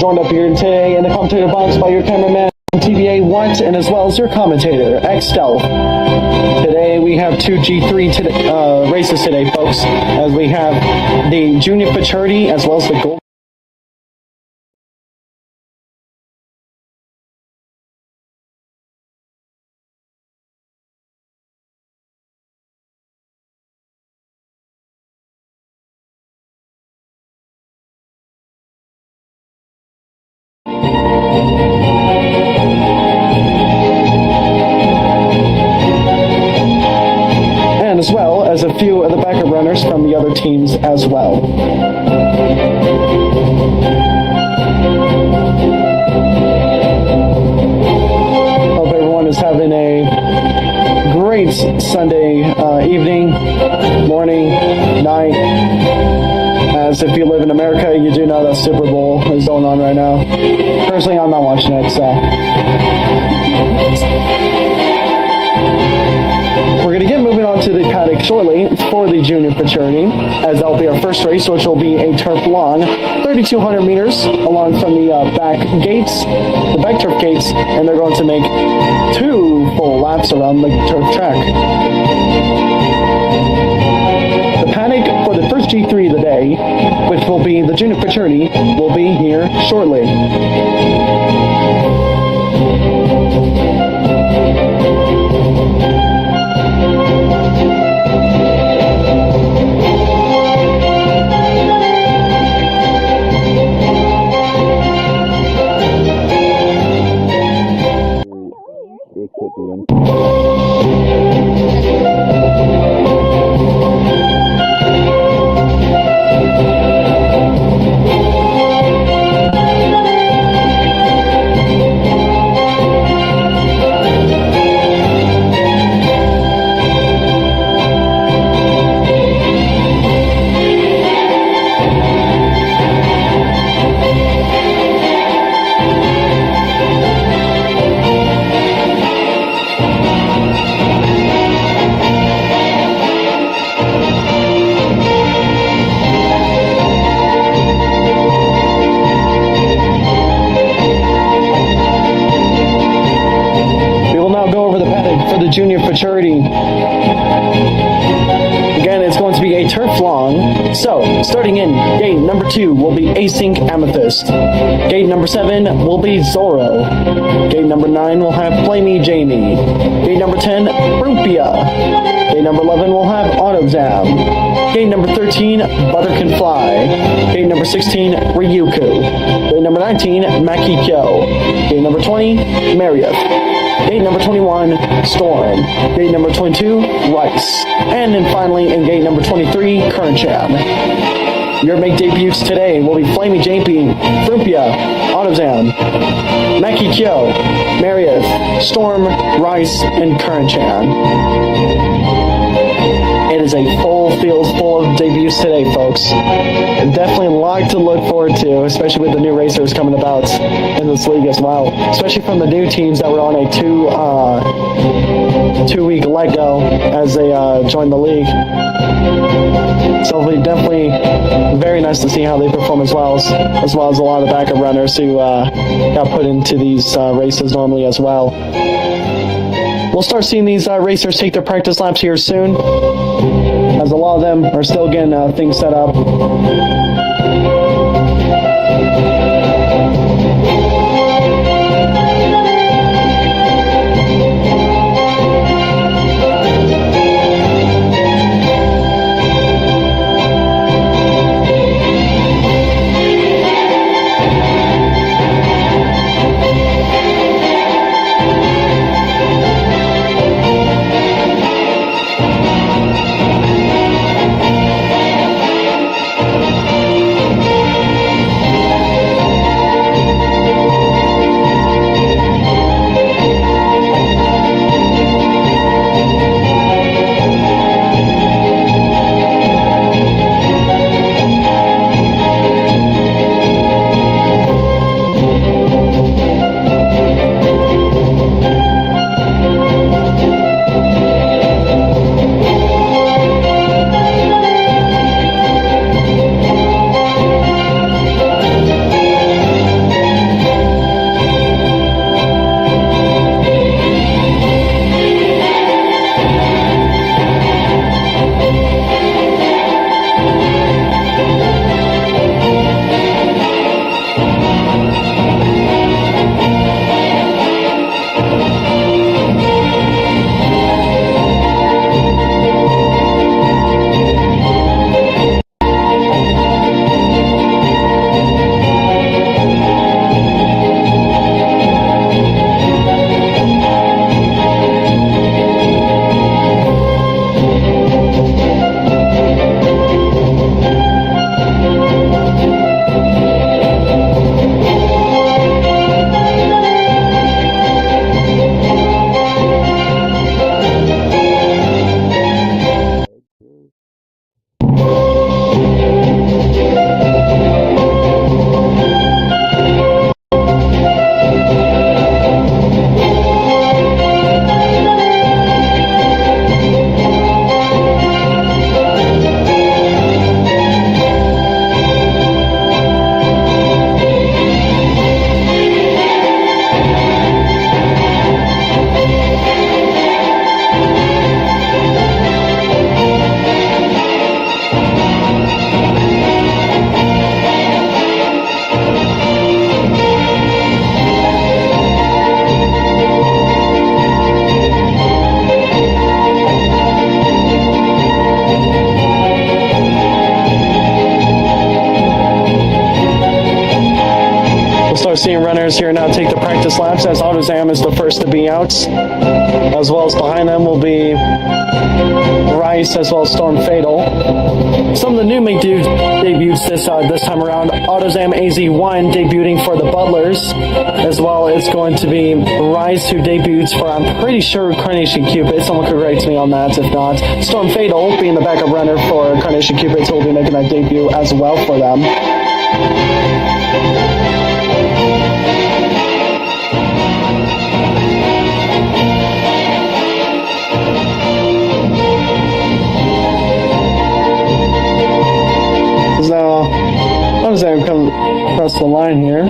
joined up here today in the commentator box by your cameraman TBA White and as well as your commentator X Stealth. Today we have two G3 races today, folks, as we have the junior maturity as well as the gold. As well as a few of the backup runners from the other teams as well. Hope everyone is having a great Sunday evening, morning, night. As if you live in America, you do know that Super Bowl is going on right now. Personally, I'm not watching it, so. We're going to get moving on to the paddock shortly for the junior maturity, as that will be our first race, which will be a turf long, 3,200 meters along from the back gates, the back turf gates, and they're going to make 2 full laps around the turf track. The paddock for the first G3 of the day, which will be the junior maturity, will be here shortly. Junior maturity. Again, it's going to be a turf long. So, starting in gate number 2 will be Async Amethyst. Gate number 7 will be Zorro. Gate number 9 will have Flamey Jamie. Gate number 10, Frumpia. Gate number 11 will have Autozam. Gate number 13, Butter Can Fly. Gate number 16, Ryuku. Gate number 19, Maki Kyo. Gate number 20, Marriott. Gate number 21, Storm. Gate number 22, Rice. And then finally, in gate number 23, Kerncham. Your make debuts today will be Flamey Jamie, Frumpia, Autozam, Maki Kyo, Marriott, Storm, Rice, and Kerncham. It is a full field full of debuts today, folks. Definitely a lot to look forward to, especially with the new racers coming about in this league as well. Especially from the new teams that were on a two-week let go as they joined the league. So it'll be definitely very nice to see how they perform as well as a lot of the backup runners who got put into these races normally as well. We'll start seeing these racers take their practice laps here soon, as a lot of them are still getting things set up. junior runners here now take the practice laps as AutoZam is the first to be out. As well as behind them will be Rice as well as Storm Fatal. Some of the new debuts this time around. AutoZam AZ1 debuting for the Butlers. As well, it's going to be Rice who debuts for, I'm pretty sure, Carnation Cupid. Someone could correct me on that if not. Storm Fatal being the backup runner for Carnation Cupid, who will be making that debut as well for them. Now, AutoZam come across the line here.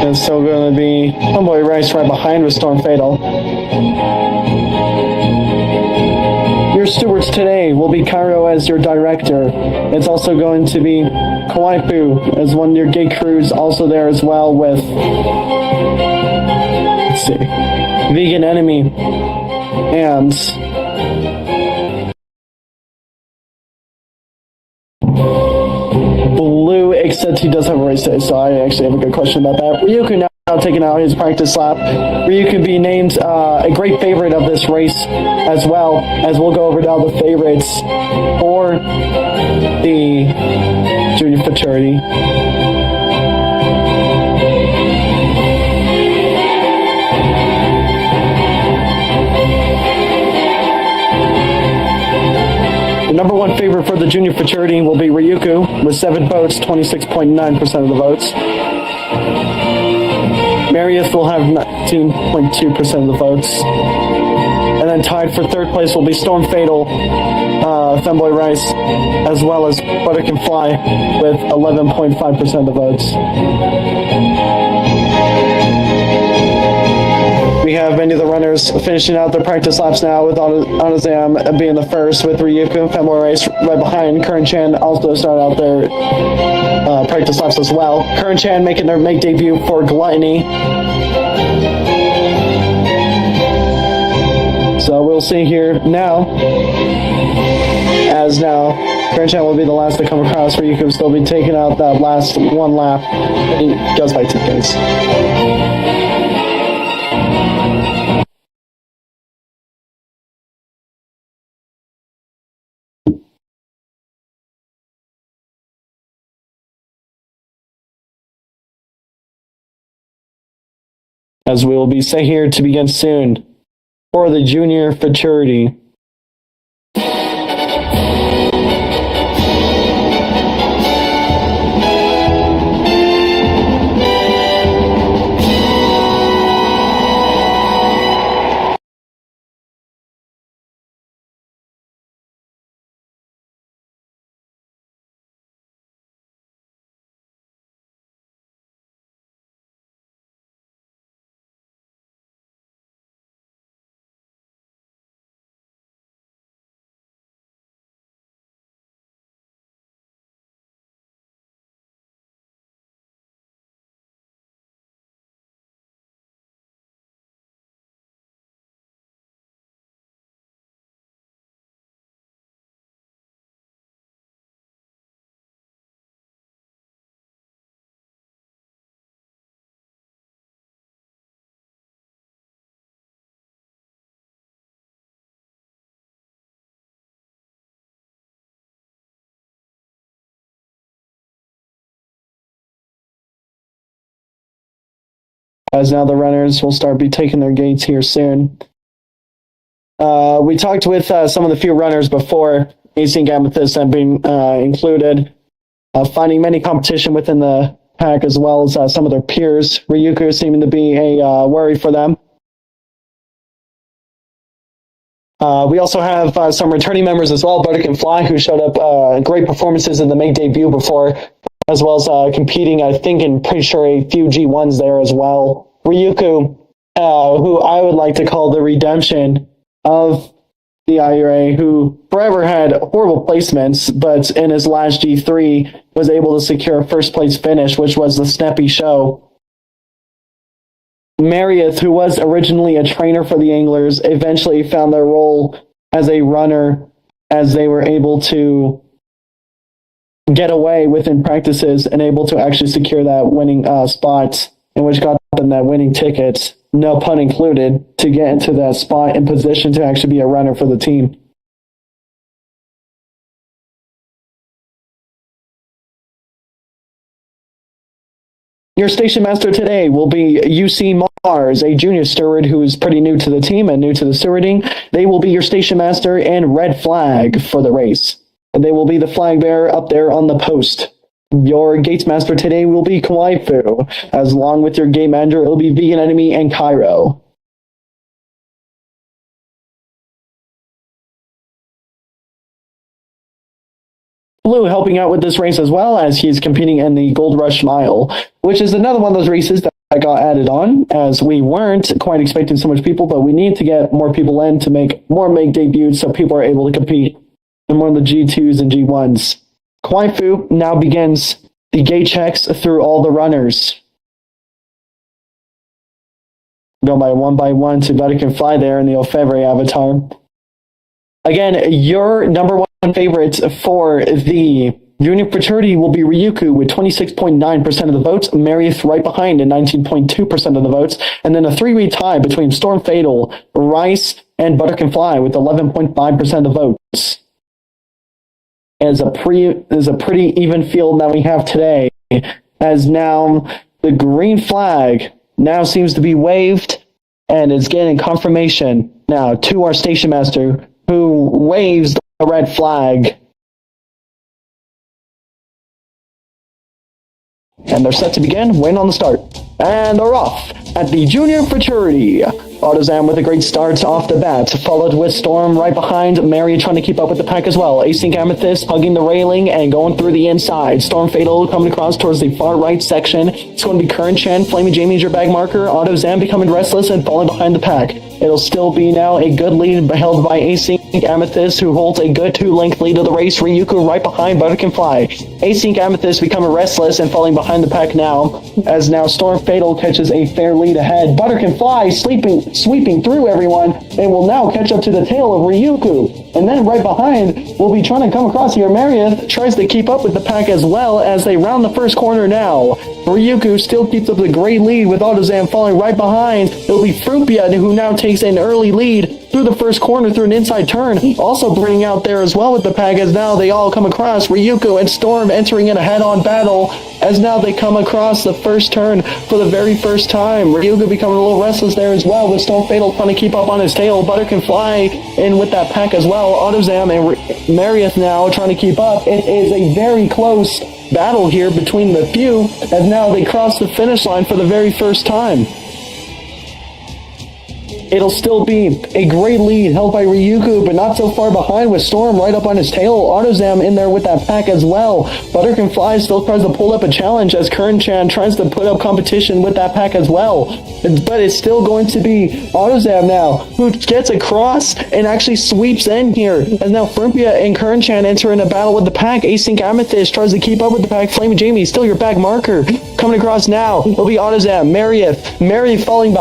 It's still going to be Homeboy Rice right behind with Storm Fatal. Your stewards today will be Cairo as your director. It's also going to be Kawaipu as one of your gate crews, also there as well with, let's see, Vegan Enemy and Blue, except he does have a race day, so I actually have a good question about that. Ryuku now taking out his practice lap. Ryuku be named a great favorite of this race as well, as we'll go over now the favorites for the junior futurity. The number one favorite for the junior futurity will be Ryuku with 7 votes, 26.9% of the votes. Marius will have 19.2% of the votes. And then tied for third place will be Storm Fatal, Femboy Rice, as well as Butter Can Fly with 11.5% of the votes. We have many of the runners finishing out their practice laps now, with AutoZam being the first, with Ryuku, Femboy Rice right behind. Curran-chan also started out their practice laps as well. Curran-chan making their debut for Gluttony. So we'll see here now, as now Curran-chan will be the last to come across. Ryuku will still be taking out that last one lap. He goes by 2 days. As we will be set here to begin soon for the junior futurity. As now the runners will start be taking their gates here soon. We talked with some of the few runners before Async Amethyst have been included, finding many competition within the pack as well as some of their peers. Ryuku seeming to be a worry for them. We also have some returning members as well, Butter Can Fly, who showed up great performances in the May debut before, as well as competing, I think, and pretty sure a few G1s there as well. Ryuku, who I would like to call the redemption of the IURA, who forever had horrible placements, but in his last G3 was able to secure a first place finish, which was the Snappy Show. Marius, who was originally a trainer for the Anglers, eventually found their role as a runner as they were able to get away within practices and able to actually secure that winning spot, in which got them that winning ticket, no pun included, to get into that spot in position to actually be a runner for the team. Your station master today will be UC Mars, a junior steward who is pretty new to the team and new to the stewarding. They will be your station master and red flag for the race. And they will be the flag bearer up there on the post. Your gates master today will be Kawaifu, as along with your gate manager, it will be Vegan Enemy and Cairo. Blue helping out with this race as well, as he's competing in the Gold Rush Mile, which is another one of those races that got added on, as we weren't quite expecting so much people, but we need to get more people in to make debuts so people are able to compete in more of the G2s and G1s. Kawaifu now begins the gate checks through all the runners. Go by one to Vatican Fly there in the Orfevre avatar. Again, your number one favorite for the Junior Fraternity will be Ryuku with 26.9% of the votes, Marieth right behind at 19.2% of the votes, and then a three-way tie between Storm Fatal, Rice, and Buttercan Fly with 11.5% of the votes. Is a pretty even field that we have today, as now the green flag now seems to be waved and is getting confirmation now to our station master, who waves the red flag. And they're set to begin. Win on the start. And they're off at the Junior Fraternity. AutoZam with a great start off the bat, followed with Storm right behind. Mary trying to keep up with the pack as well. Async Amethyst hugging the railing and going through the inside. Storm Fatal coming across towards the far right section. It's going to be Current Chan, Flaming Jamie's your bag marker. AutoZam becoming restless and falling behind the pack. It'll still be now a good lead held by Async Amethyst, who holds a good 2-length lead of the race. Ryuku right behind Buttercan Fly. Async Amethyst becoming restless and falling behind the pack now, as now Storm Fatal catches a fair lead ahead. Buttercan Fly sweeping through everyone and will now catch up to the tail of Ryuku. And then right behind will be trying to come across here. Marieth tries to keep up with the pack as well as they round the first corner now. Ryuku still keeps up the great lead with AutoZam falling right behind. It'll be Frumpia who now takes an early lead through the first corner through an inside turn. Also bringing out there as well with the pack, as now they all come across. Ryuku and Storm entering in a head-on battle as now they come across the first turn for the very first time. Ryuku becoming a little restless there as well, with Storm Fatal trying to keep up on his tail. Buttercan Fly in with that pack as well. AutoZam and Marieth now trying to keep up. It is a very close battle here between the few, as now they cross the finish line for the very first time. It'll still be a great lead held by Ryuku, but not so far behind, with Storm right up on his tail. AutoZam in there with that pack as well. Buttercan Fly still tries to pull up a challenge as Current-chan tries to put up competition with that pack as well. But it's still going to be AutoZam now, who gets across and actually sweeps in here. As now Frumpia and Current-chan enter in a battle with the pack. Async Amethyst tries to keep up with the pack. Flaming Jamie, still your back marker. Coming across now will be AutoZam. Marieth falling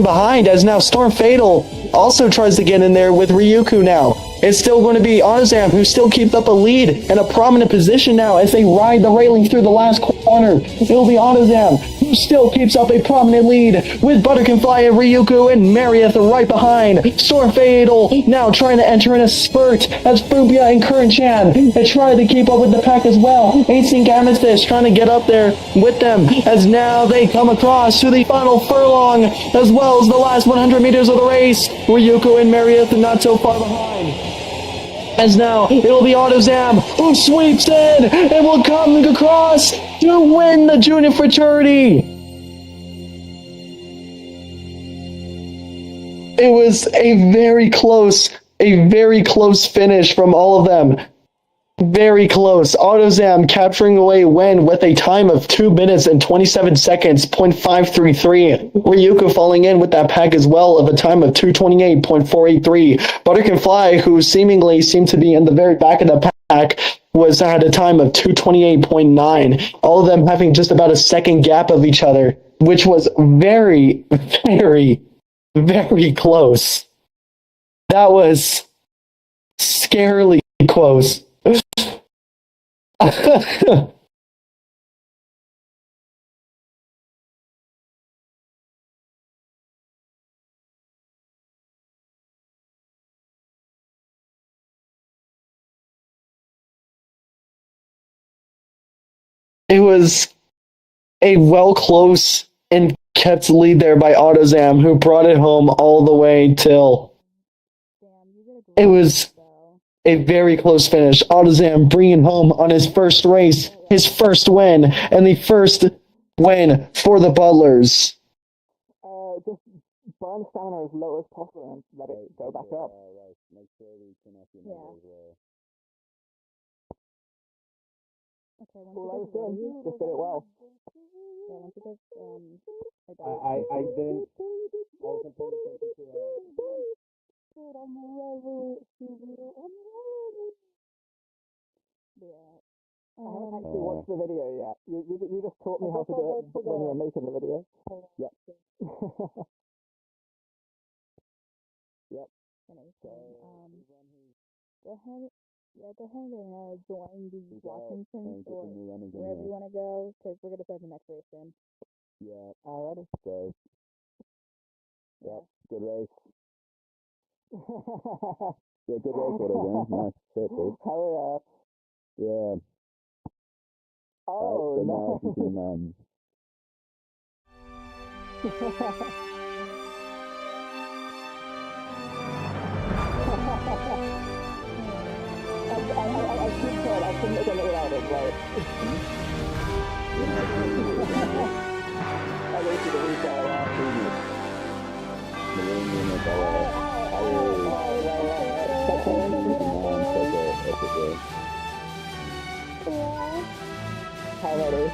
behind. As now Storm Fatal also tries to get in there with Ryuku now. It's still going to be AutoZam, who still keeps up a lead and a prominent position now as they ride the railing through the last corner. It'll be AutoZam, who still keeps up a prominent lead with Buttercan Fly and Ryuku and Marieth right behind. Storm Fatal now trying to enter in a spurt as Frumpia and Current-chan try to keep up with the pack as well. Async Amethyst trying to get up there with them as now they come across to the final furlong as well as the last 100 meters of the race. Ryuku and Marieth not so far behind. As now, it'll be AutoZam who sweeps in and will come across to win the Junior Fraternity. It was a very close finish from all of them. Very close. AutoZam capturing away win with a time of 2 minutes and 27 seconds, .533. Ryuku falling in with that pack as well of a time of 2:28.483. Buttercan Fly, who seemingly seemed to be in the very back of the pack, was at a time of 2:28.9. All of them having just about a second gap of each other, which was very, very, very close. That was scarily close. It was a well close and kept lead there by AutoZam, who brought it home all the way till it was a very close finish. AutoZam bringing home on his first race, his first win, and the first win for the Butlers. Just burn stamina as low as possible and let it go back up. Make sure we connect as well. Okay, once you just did it well. Yeah, once you get, I didn't, I wasn't paying attention to, yeah. I haven't actually watched the video yet. You just taught me how to do it when you were making the video. Yep. Yep. So, go ahead. Yeah, go ahead and join the Washington or wherever you want to go, because we're going to start the next race soon. Yeah, alrighty. So, yep, good race. Yeah, good race, whatever. Nice shit, dude. Hell yeah. Yeah. Oh, right, so now if you can, I couldn't make it without it, right? I go to the retail last week. The room unit, Hi, ready?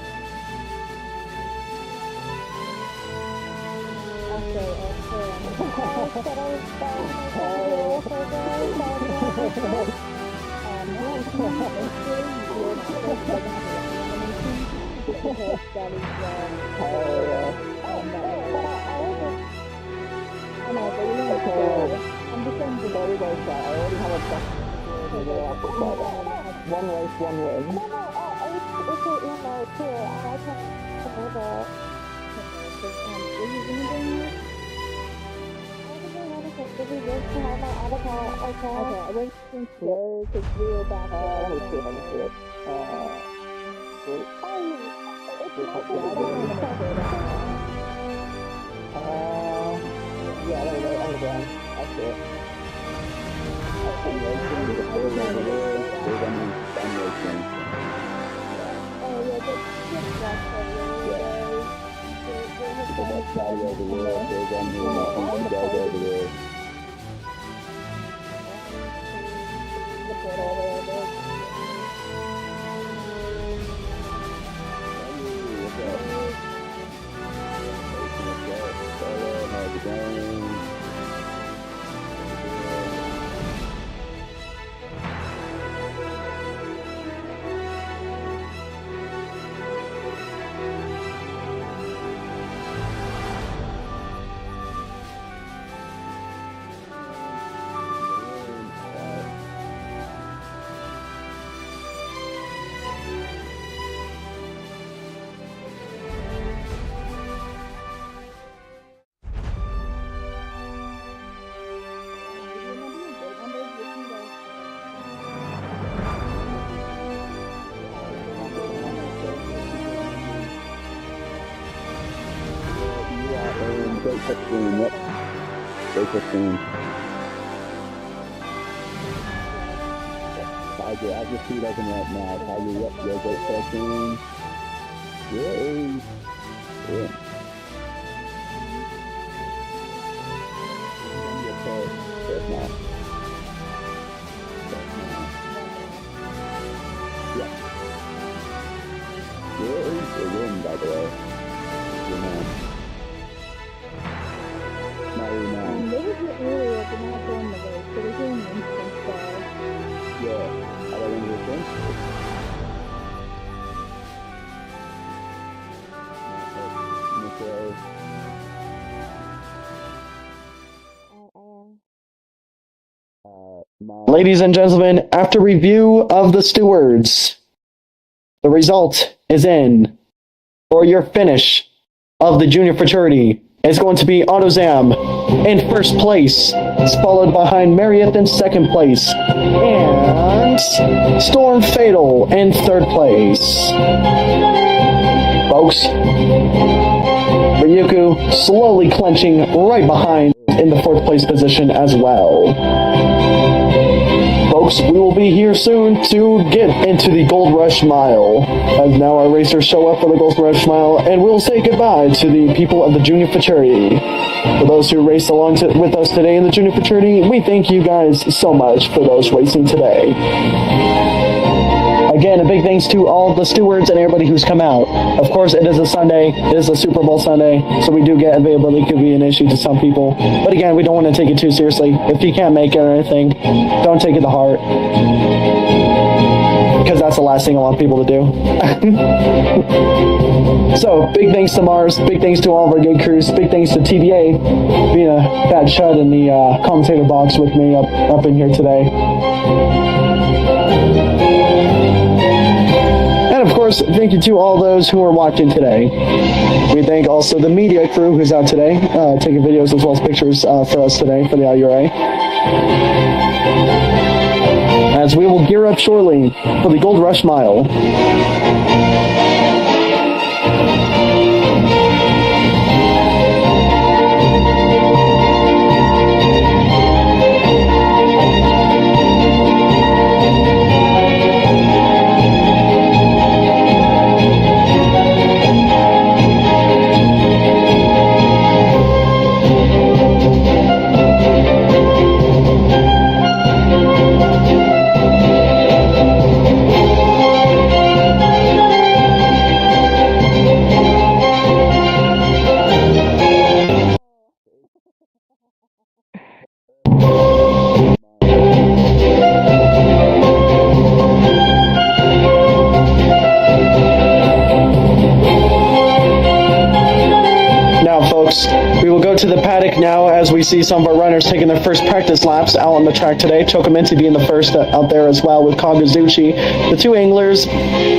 One race, one win. No, it's an email too, and I can come over. Okay, I went from slow to zero back. Let me see. Wait. Yeah, there we go, on the ground. I see it. Great 15, yep. Great 15. Tiger, as your feet open right now. Tiger, yep, you're great 13. Yay. Yeah. First now. Yep. Yay, you're winning, by the way. Good man. They were here earlier, but not during the race, so they're doing instant style. Yeah, how about in this thing? Ladies and gentlemen, after review of the stewards, The result is in. For your finish of the junior fraternity is going to be AutoZam in first place, followed behind Marriott in second place, and Storm Fatal in third place. Folks, Ryuku slowly clenching right behind in the fourth place position as well. Folks, we will be here soon to get into the Gold Rush Mile. As now our racers show up for the Gold Rush Mile, and we'll say goodbye to the people of the junior fraternity. For those who raced along with us today in the junior fraternity, we thank you guys so much for those racing today. Again, a big thanks to all the stewards and everybody who's come out. Of course, it is a Sunday. It is a Super Bowl Sunday, so we do get availability could be an issue to some people. But again, we don't want to take it too seriously. If you can't make it or anything, don't take it to heart. Because that's the last thing I want people to do. So, big thanks to Mars. Big thanks to all of our gig crews. Big thanks to TBA being a fat chud in the commentator box with me up in here today. And of course, thank you to all those who are watching today. We thank also the media crew who's out today, taking videos as well as pictures for us today for the IURA. As we will gear up shortly for the Gold Rush Mile. We will go to the paddock now as we see some of our runners taking their first practice laps out on the track today. Chocominti being the first out there as well with Kagazuchi. The two anglers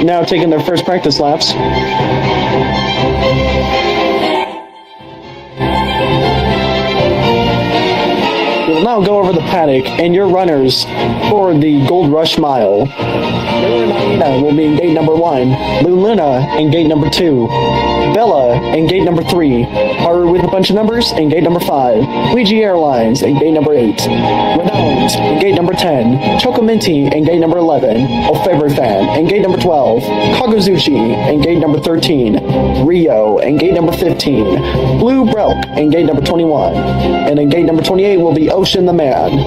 now taking their first practice laps. We will now go over the paddock and your runners for the Gold Rush Mile. Luna will be in gate number 1, Luna in gate number 2, Bella in gate number 3, Haru with a bunch of numbers in gate number 5, Ouija Airlines in gate number 8, Renowned in gate number 10, Chocominti in gate number 11, Favorite Fan in gate number 12, Kagazuchi in gate number 13, Rio in gate number 15, Blue Brelk in gate number 21, and in gate number 28 will be Ocean the Man.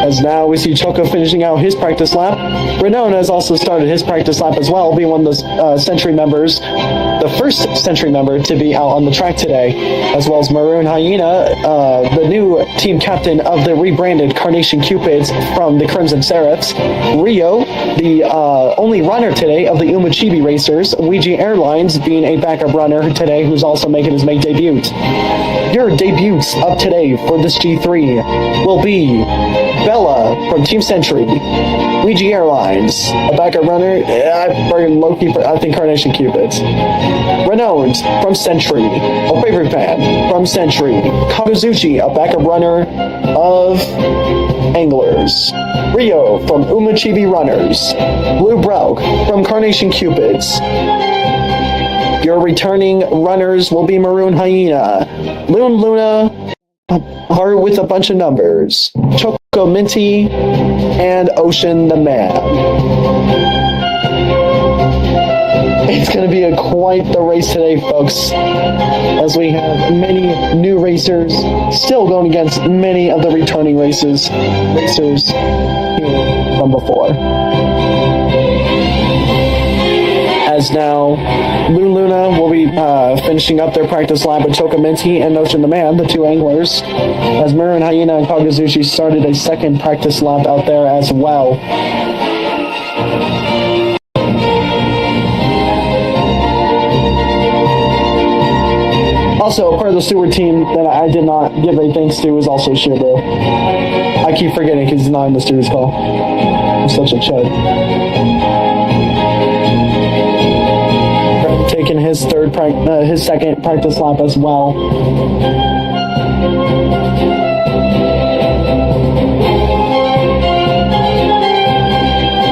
As now we see Choco finishing out his practice lap. Renone has also started his practice lap as well, being one of the Century members, the first Century member to be out on the track today, as well as Maroon Hyena, the new team captain of the rebranded Carnation Cupids from the Crimson Seraphs. Rio, the only runner today of the Umachibi Racers. Ouija Airlines being a backup runner today who's also making his debut. Your debuts of today for this G3 will be Bella from Team Century, Ouija Airlines, a backup runner, I think Carnation Cupids, Renowned from Century, a favorite fan from Century, Kagazuchi, a backup runner of Anglers, Rio from Umachibi Runners, Blue Brauk from Carnation Cupids. Your returning runners will be Maroon Hyena, Luna, Heart with a bunch of numbers, Chocominti, and Ocean the Man. It's going to be quite the race today, folks, as we have many new racers still going against many of the returning racers here from before. As now, Luna will be finishing up their practice lap with Chocominti and Ocean the Man, the two anglers, as Maroon Hyena and Kagazuchi started a second practice lap out there as well. also, a part of the steward team that I did not give a thanks to is also Shibu. I keep forgetting because he's not in the steward's call. I'm such a chud. Taking his second practice lap as well.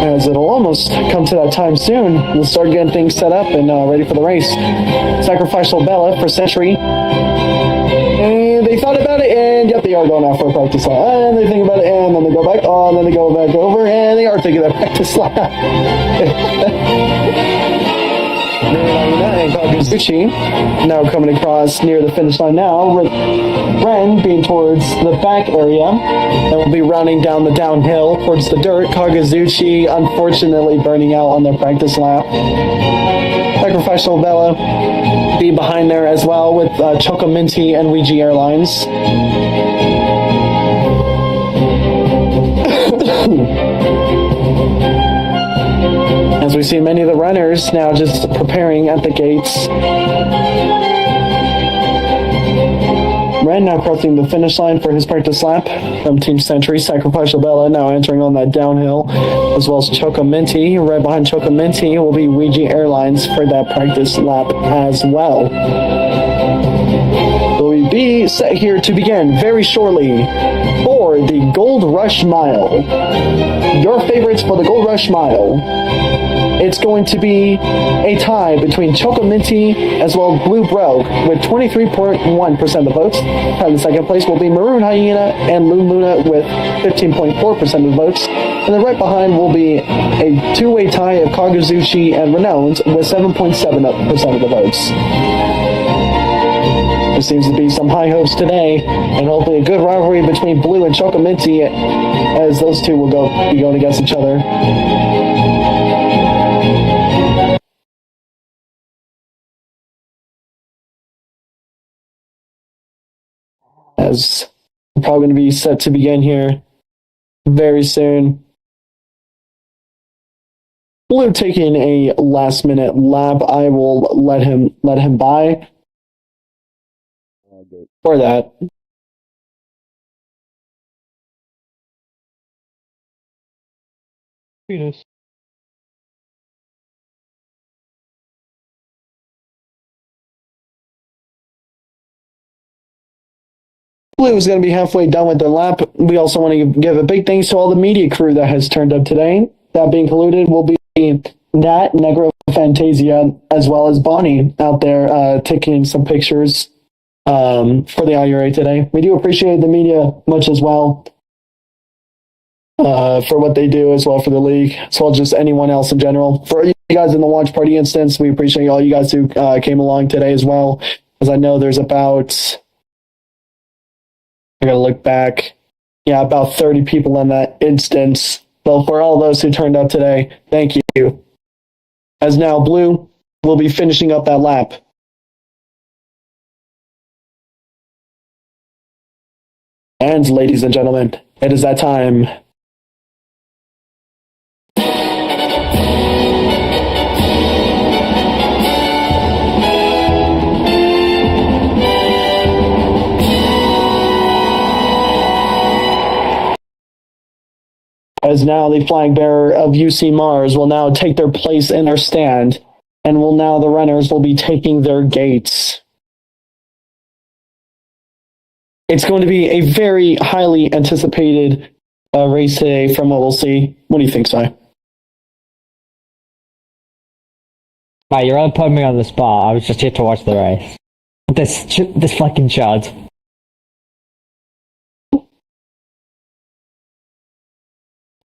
As it'll almost come to that time soon, we'll start getting things set up and ready for the race. Sacrificial Bella for Century. And they thought about it, and yep, they are going out for a practice lap. And they think about it, and then they go back on, and then they go back over, and they are taking that practice lap. And Kaguzuchi now coming across near the finish line now, with Ren being towards the back area, and will be running down the downhill towards the dirt. Kaguzuchi unfortunately burning out on their practice lap. Sacrificial Bella be behind there as well with Chocominty and Ouija Airlines. As we see many of the runners now just preparing at the gates. Ren now crossing the finish line for his practice lap from Team Century. Sacrificial Bella now entering on that downhill, as well as Chocominty. Right behind Chocominty will be Ouija Airlines for that practice lap as well. So we'll be set here to begin very shortly for the Gold Rush Mile. Your favorites for the Gold Rush Mile. It's going to be a tie between Chocominty as well as Blue Brogue with 23.1% of the votes. In the second place will be Maroon Hyena and Moon Luna with 15.4% of the votes. And then right behind will be a two-way tie of Kaguzuchi and Renowned with 7.7% of the votes. There seems to be some high hopes today, and hopefully a good rivalry between Blue and Chocominty, as those two will be going against each other. As we're probably going to be set to begin here very soon. Blue taking a last-minute lap. I will let him by for that. Penis. Blue is going to be halfway done with their lap. We also want to give a big thanks to all the media crew that has turned up today. That being included will be Nat, Negro Fantasia, as well as Bonnie out there taking some pictures for the IURA today. We do appreciate the media much as well for what they do, as well for the league, as well as just anyone else in general. For you guys in the watch party instance, we appreciate all you guys who came along today as well, as I know there's about... I gotta look back. Yeah, about 30 people in that instance. So for all those who turned up today, thank you. As now Blue will be finishing up that lap. And ladies and gentlemen, it is that time. As now the flag bearer of UC Mars will now take their place in their stand, and the runners will be taking their gates. It's going to be a very highly anticipated race today from what we'll see. What do you think, Si? Mate, you're really putting me on the spot. I was just here to watch the race. This fucking chud.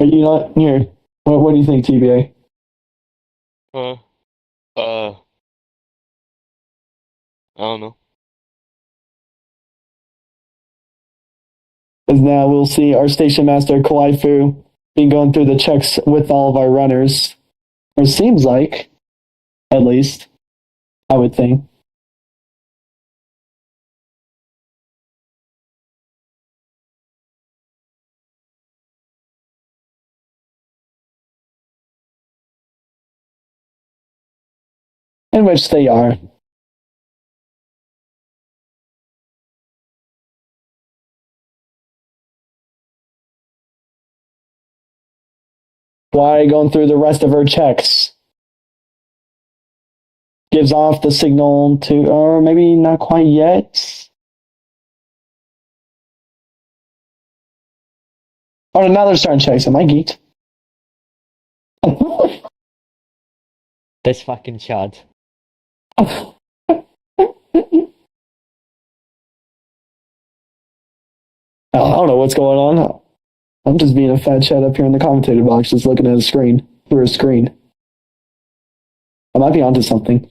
Are you not here? What do you think, TBA? I don't know. As now we'll see our station master Kawaifu being going through the checks with all of our runners. Or it seems like, at least, I would think. In which they are. Why going through the rest of her checks? Gives off the signal to, or maybe not quite yet. Oh, now they're starting checks. Am I geeked? This fucking chud. I don't know what's going on. I'm just being a fat chat up here in the commentator box, just looking at a screen, through a screen. I might be onto something.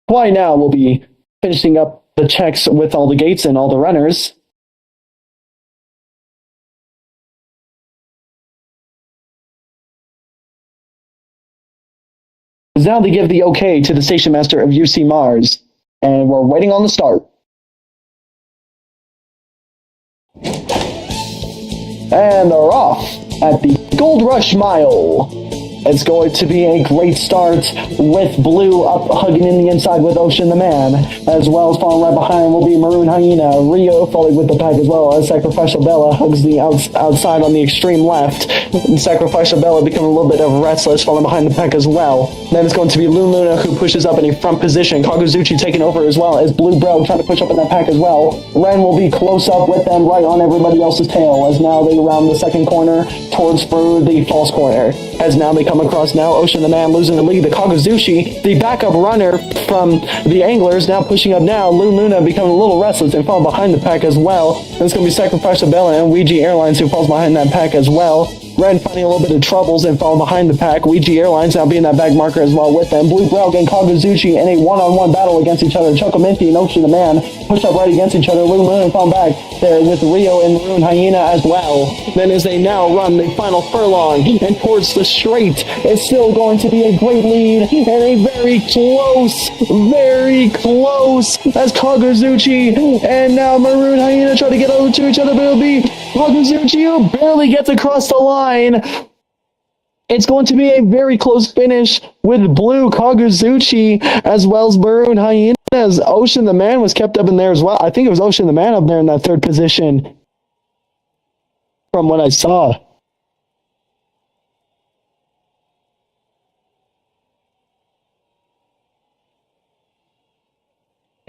Why now we'll be finishing up the checks with all the gates and all the runners. Now they give the okay to the station master of UC Mars, and we're waiting on the start. And they're off at the Gold Rush Mile. It's going to be a great start with Blue up hugging in the inside with Ocean the Man, as well as falling right behind will be Maroon Hyena. Rio following with the pack as well as Sacrificial Bella hugs the outside on the extreme left. And Sacrificial Bella becoming a little bit of restless, falling behind the pack as well. Then it's going to be Loon Luna who pushes up in a front position. Kaguzuchi taking over as well as Blue Bro trying to push up in that pack as well. Ren will be close up with them right on everybody else's tail as now they round the second corner towards for the false corner. As now they come across now, Ocean the Man losing the lead. The Kaguzuchi, the backup runner from the Anglers, now pushing up now. Loon Luna becoming a little restless and falling behind the pack as well. And it's going to be Sacrificial Bella and Ouija Airlines who falls behind that pack as well. Ren finding a little bit of troubles and falling behind the pack. Ouija Airlines now being that back marker as well with them. Blue Brown and Kaguzuchi in a one-on-one battle against each other. Chocominty and Ocean the Man push up right against each other. Loon Luna falling back there with Rio and Maroon Hyena as well. Then as they now run the final furlong and towards the straight, it's still going to be a great lead and a very close as Kaguzuchi and now Maroon Hyena try to get over to each other, but it'll be Kaguzuchi who barely gets across the line. It's going to be a very close finish with Blue Kaguzuchi as well as Maroon Hyena as Ocean the Man was kept up in there as well. I think it was Ocean the Man up there in that third position from what I saw.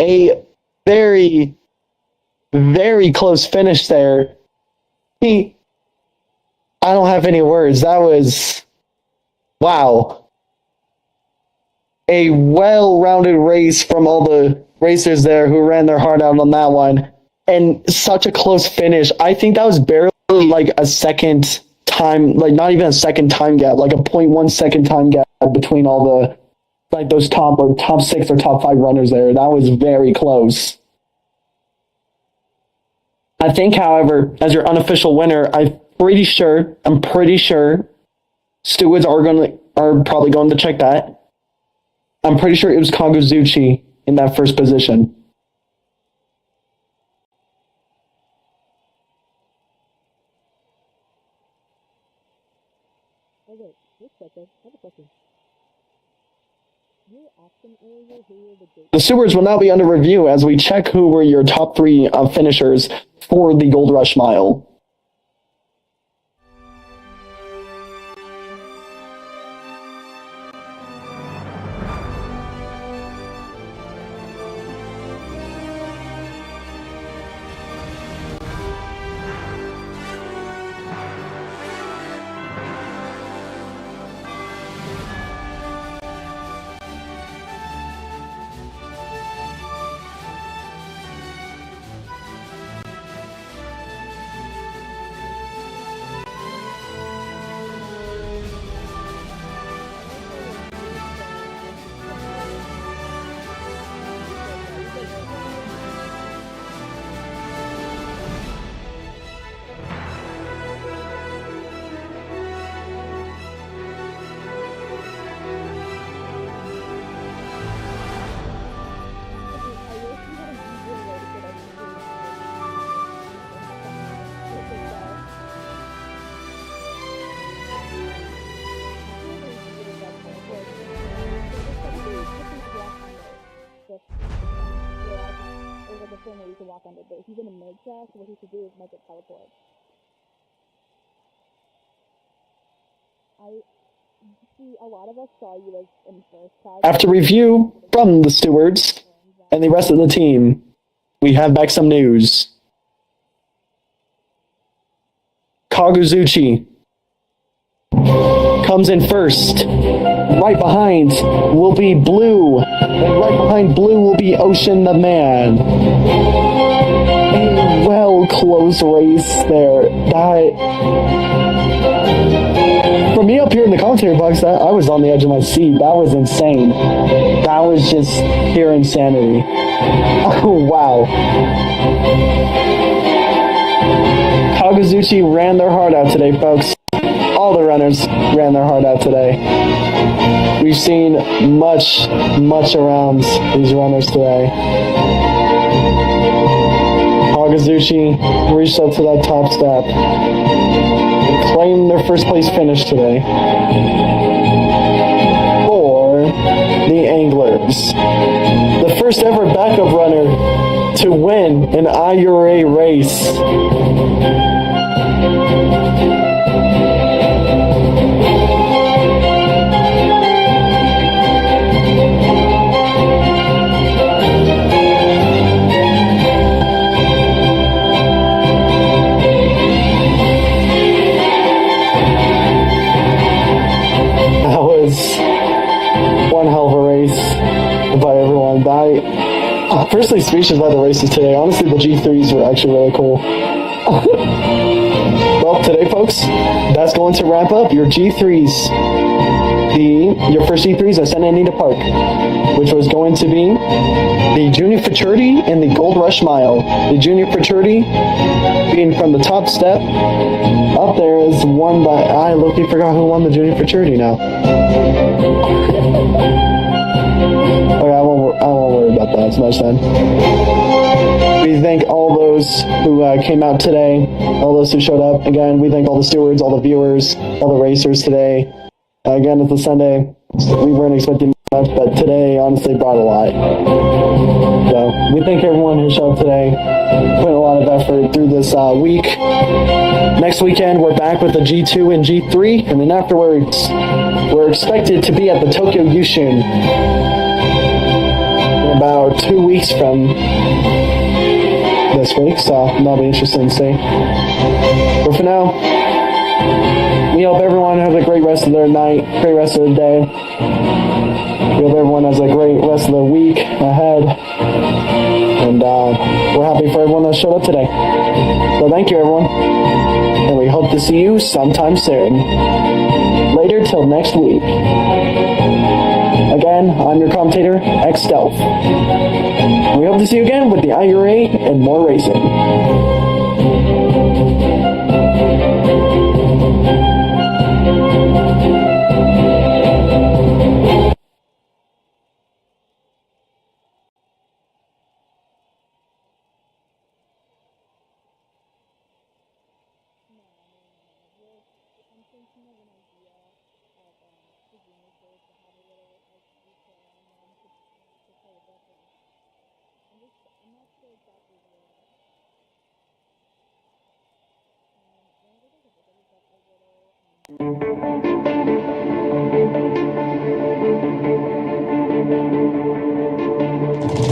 A very, very close finish there. I don't have any words. That was, wow. A well-rounded race from all the racers there who ran their heart out on that one. And such a close finish. I think that was barely like a second time, like not even a second time gap, like a 0.1 second time gap between all the, like those top 6 or top 5 runners there. That was very close. I think, however, as your unofficial winner, I'm pretty sure stewards are probably going to check that. I'm pretty sure it was Kaguzuchi in that first position. Okay, just a second. I have a question. You're asking earlier who were the great. The stewards will now be under review as we check who were your top 3 finishers for the Gold Rush Mile. Where you can walk under, but if he's in a mid track, what he should do is make it teleport. I see a lot of us saw you as in first tag. After review from the stewards and the rest of the team, we have back some news. Kaguzuchi comes in first. Right behind will be Blue. And right behind Blue will be Ocean the Man. A well close race there. For me up here in the commentary box, I was on the edge of my seat. That was insane. That was just pure insanity. Oh, wow. Kaguzuchi ran their heart out today, folks. All the runners ran their heart out today. We've seen much around these runners today. Kaguzuchi reached up to that top step and claimed their first place finish today for the Anglers. The first ever backup runner to win an IURA race. That was one hell of a race by everyone. I'm personally speechless by the races today. Honestly, the G3s were actually really cool. Well, today, folks, that's going to wrap up your G3s. Your first G3s at Santa Anita Park, which was going to be the Junior Fraternity and the Gold Rush Mile. The Junior Fraternity being from the top step up there is won by, I low-key forgot who won the Junior Fraternity now. Okay, I won't worry about that as much then. We thank all those who came out today, all those who showed up. Again, we thank all the stewards, all the viewers, all the racers today. Again, it's a Sunday. We weren't expecting much, but today honestly brought a lot. So we thank everyone who showed up today, put a lot of effort through this week. Next weekend, we're back with the G2 and G3, and then afterwards, we're expected to be at the Tokyo Yushun in about 2 weeks from this week, so that'll be interesting to see. But for now, we hope everyone has a great rest of their night, great rest of the day. We hope everyone has a great rest of the week ahead. And we're happy for everyone that showed up today. So thank you, everyone. And we hope to see you sometime soon. Later till next week. Again, I'm your commentator, X Stealth. We hope to see you again with the IURA and more racing. I'm thinking of an idea of the junior coach to have a little detail on them to play with them. I'm not sure exactly what